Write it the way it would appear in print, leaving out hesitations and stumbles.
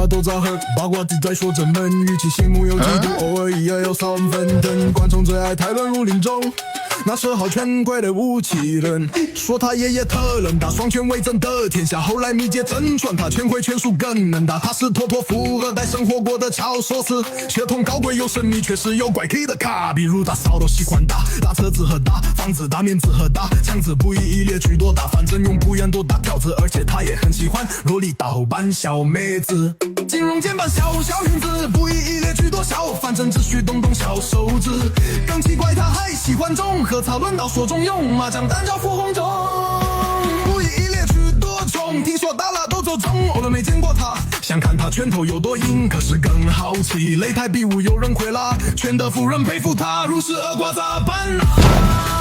家都在喝，八卦地在说真闷，语气醒目有几度，偶尔也有3分疼。观众最爱泰伦如林中，那是好权贵的武器人，说他爷爷特能打，双拳为真的天下。后来密接真传，他拳会拳术更能打。他是妥妥富二代生活过的乔索斯，血统高贵又神秘，却是有怪 K 的卡。比如大嫂都喜欢打车子和打房子，打面子和打枪子，不一列居多打，反正用不言多打婊子，而且他也很喜欢萝莉盗版小妹子。金融键盘小裙子，不一列居多小，反正只需动动小手指。更奇怪他还喜欢中和草轮到说中用，麻将单招付红中，不一列居多重，听说打了都走中，偶尔没见过他，想看他拳头有多硬，可是更好奇擂台比武有人会拉，拳的夫人佩服他，如是而挂咋办啊？